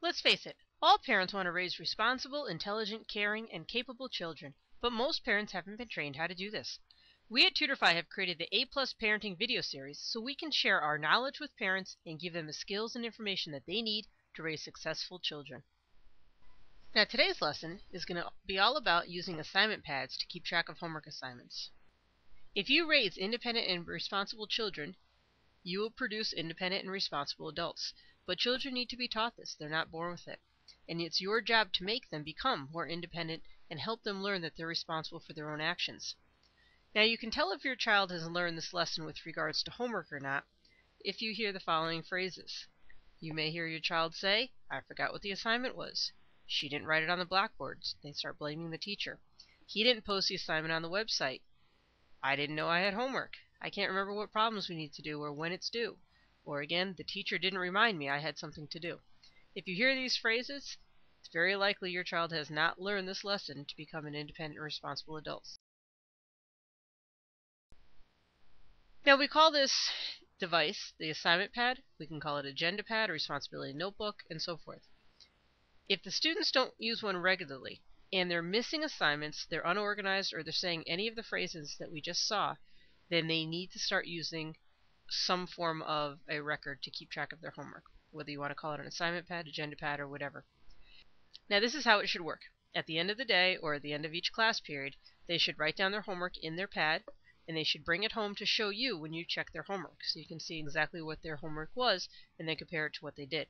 Let's face it, all parents want to raise responsible, intelligent, caring, and capable children, but most parents haven't been trained how to do this. We at TutorFi have created the A+ Parenting video series so we can share our knowledge with parents and give them the skills and information that they need to raise successful children. Now today's lesson is going to be all about using assignment pads to keep track of homework assignments. If you raise independent and responsible children, you will produce independent and responsible adults. But children need to be taught this. They're not born with it. And it's your job to make them become more independent and help them learn that they're responsible for their own actions. Now you can tell if your child has learned this lesson with regards to homework or not if you hear the following phrases. You may hear your child say, "I forgot what the assignment was." "She didn't write it on the blackboard." They start blaming the teacher. "He didn't post the assignment on the website." "I didn't know I had homework. I can't remember what problems we need to do or when it's due." Or again, "The teacher didn't remind me I had something to do." If you hear these phrases, it's very likely your child has not learned this lesson to become an independent and responsible adult. Now we call this device the assignment pad. We can call it agenda pad, a responsibility notebook, and so forth. If the students don't use one regularly and they're missing assignments, they're unorganized, or they're saying any of the phrases that we just saw, then they need to start using some form of a record to keep track of their homework, whether you want to call it an assignment pad, agenda pad, or whatever. Now this is how it should work. At the end of the day or at the end of each class period, they should write down their homework in their pad, and they should bring it home to show you when you check their homework, so you can see exactly what their homework was and then compare it to what they did.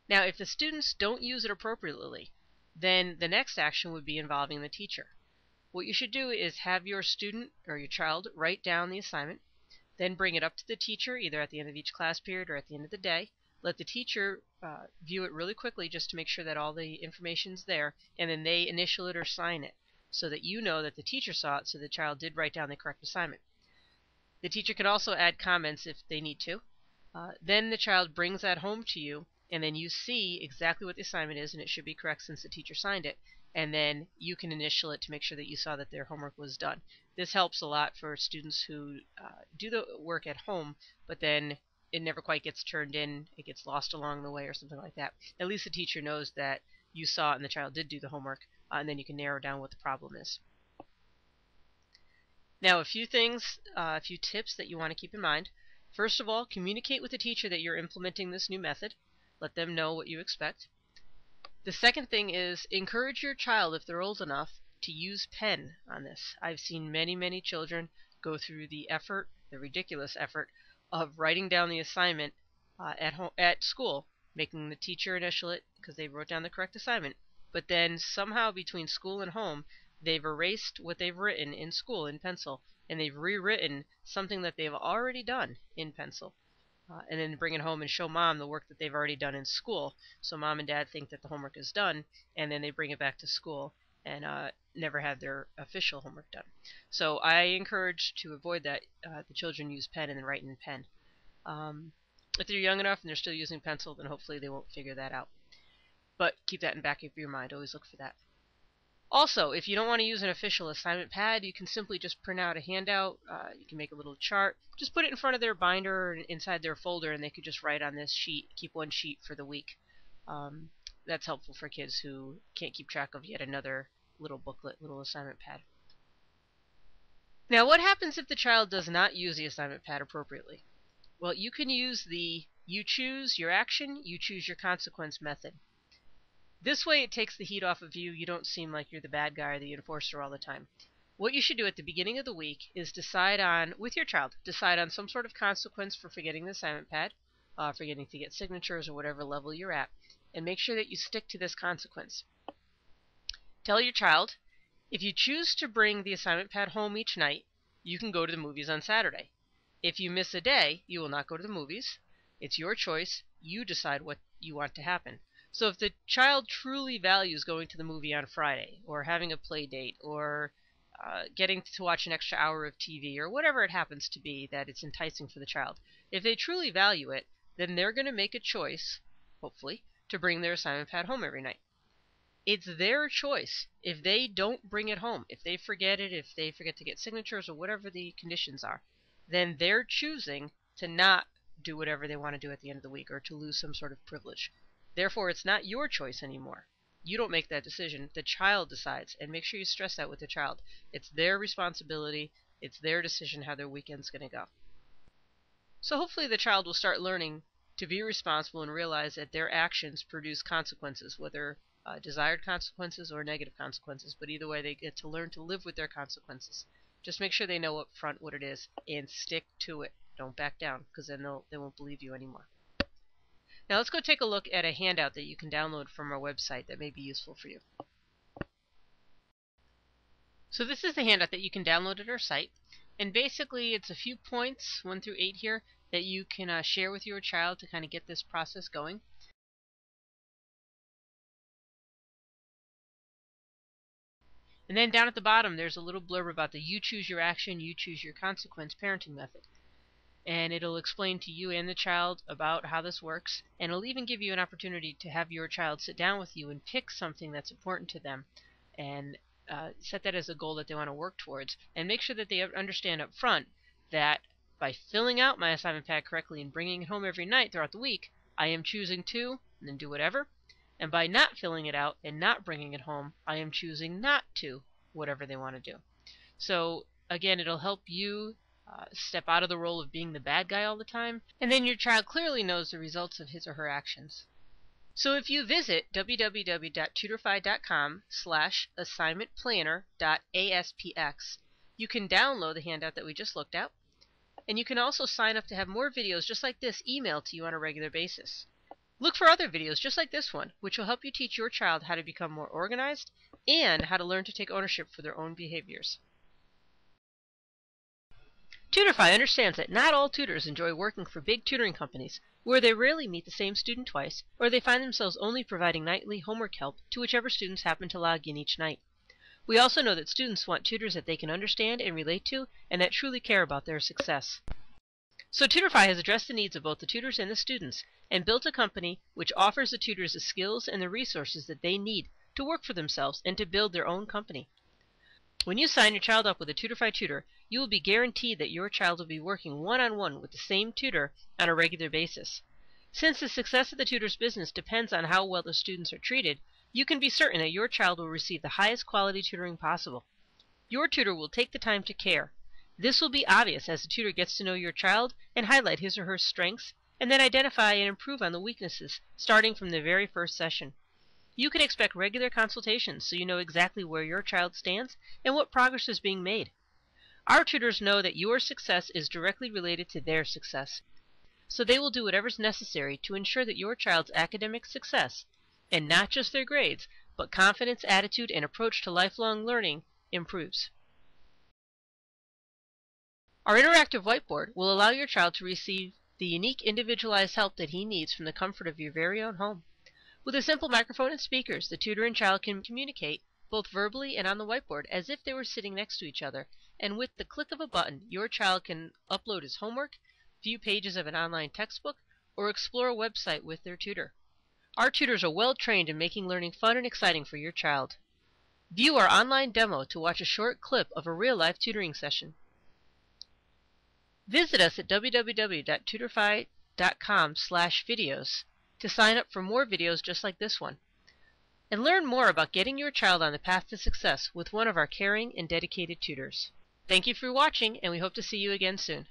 Now if the students don't use it appropriately, then the next action would be involving the teacher. What you should do is have your student or your child write down the assignment, then bring it up to the teacher either at the end of each class period or at the end of the day. Let the teacher view it really quickly just to make sure that all the information's there, and then they initial it or sign it so that you know that the teacher saw it, so the child did write down the correct assignment. The teacher can also add comments if they need to. Then the child brings that home to you, and then you see exactly what the assignment is, and it should be correct since the teacher signed it. And then you can initial it to make sure that you saw that their homework was done. This helps a lot for students who do the work at home, but then it never quite gets turned in, it gets lost along the way or something like that. At least the teacher knows that you saw it and the child did do the homework, and then you can narrow down what the problem is. Now a few things, a few tips that you want to keep in mind. First of all, communicate with the teacher that you're implementing this new method. Let them know what you expect. The second thing is encourage your child, if they're old enough, to use pen on this. I've seen many children go through the effort, the ridiculous effort, of writing down the assignment at school, making the teacher initial it because they wrote down the correct assignment. But then somehow between school and home, they've erased what they've written in school in pencil, and they've rewritten something that they've already done in pencil. And then bring it home and show mom the work that they've already done in school. So mom and dad think that the homework is done, and then they bring it back to school and never have their official homework done. So I encourage to avoid that. The children use pen and then write in pen. If they're young enough and they're still using pencil, then hopefully they won't figure that out. But keep that in the back of your mind. Always look for that. Also, if you don't want to use an official assignment pad, you can simply just print out a handout. You can make a little chart. Just put it in front of their binder or inside their folder, and they could just write on this sheet, keep one sheet for the week. That's helpful for kids who can't keep track of yet another little booklet, little assignment pad. Now, what happens if the child does not use the assignment pad appropriately? Well, you can use the you choose your action, you choose your consequence method. This way it takes the heat off of you. You don't seem like you're the bad guy or the enforcer all the time. What you should do at the beginning of the week is decide on, with your child, decide on some sort of consequence for forgetting the assignment pad, forgetting to get signatures or whatever level you're at, and make sure that you stick to this consequence. Tell your child, if you choose to bring the assignment pad home each night, you can go to the movies on Saturday. If you miss a day, you will not go to the movies. It's your choice. You decide what you want to happen. So if the child truly values going to the movie on Friday, or having a play date, or getting to watch an extra hour of TV, or whatever it happens to be that it's enticing for the child, if they truly value it, then they're going to make a choice, hopefully, to bring their assignment pad home every night. It's their choice. If they don't bring it home, if they forget it, if they forget to get signatures, or whatever the conditions are, then they're choosing to not do whatever they want to do at the end of the week, or to lose some sort of privilege. Therefore, it's not your choice anymore. You don't make that decision. The child decides, and make sure you stress that with the child. It's their responsibility. It's their decision how their weekend's going to go. So hopefully the child will start learning to be responsible and realize that their actions produce consequences, whether desired consequences or negative consequences. But either way, they get to learn to live with their consequences. Just make sure they know up front what it is and stick to it. Don't back down, because then they won't believe you anymore. Now let's go take a look at a handout that you can download from our website that may be useful for you. So this is the handout that you can download at our site. And basically it's a few points, 1 through 8 here, that you can share with your child to kind of get this process going. And then down at the bottom there's a little blurb about the you choose your action, you choose your consequence parenting method. And it'll explain to you and the child about how this works, and it'll even give you an opportunity to have your child sit down with you and pick something that's important to them and set that as a goal that they want to work towards, and make sure that they understand up front that by filling out my assignment pad correctly and bringing it home every night throughout the week, I am choosing to, and then do whatever, and by not filling it out and not bringing it home, I am choosing not to, whatever they want to do. So again, it'll help you step out of the role of being the bad guy all the time, and then your child clearly knows the results of his or her actions. So if you visit www.tutorfi.com/assignmentplanner.aspx, you can download the handout that we just looked at, and you can also sign up to have more videos just like this emailed to you on a regular basis. Look for other videos just like this one, which will help you teach your child how to become more organized and how to learn to take ownership for their own behaviors. TutorFi understands that not all tutors enjoy working for big tutoring companies, where they rarely meet the same student twice, or they find themselves only providing nightly homework help to whichever students happen to log in each night. We also know that students want tutors that they can understand and relate to, and that truly care about their success. So TutorFi has addressed the needs of both the tutors and the students, and built a company which offers the tutors the skills and the resources that they need to work for themselves and to build their own company. When you sign your child up with a TutorFi tutor, you will be guaranteed that your child will be working one-on-one with the same tutor on a regular basis. Since the success of the tutor's business depends on how well the students are treated, you can be certain that your child will receive the highest quality tutoring possible. Your tutor will take the time to care. This will be obvious as the tutor gets to know your child and highlight his or her strengths, and then identify and improve on the weaknesses, starting from the very first session. You can expect regular consultations so you know exactly where your child stands and what progress is being made. Our tutors know that your success is directly related to their success, so they will do whatever's necessary to ensure that your child's academic success, and not just their grades, but confidence, attitude, and approach to lifelong learning, improves. Our interactive whiteboard will allow your child to receive the unique individualized help that he needs from the comfort of your very own home. With a simple microphone and speakers, the tutor and child can communicate both verbally and on the whiteboard as if they were sitting next to each other, and with the click of a button, your child can upload his homework, view pages of an online textbook, or explore a website with their tutor. Our tutors are well trained in making learning fun and exciting for your child. View our online demo to watch a short clip of a real-life tutoring session. Visit us at www.tutorfi.com/videos to sign up for more videos just like this one, and learn more about getting your child on the path to success with one of our caring and dedicated tutors. Thank you for watching, and we hope to see you again soon.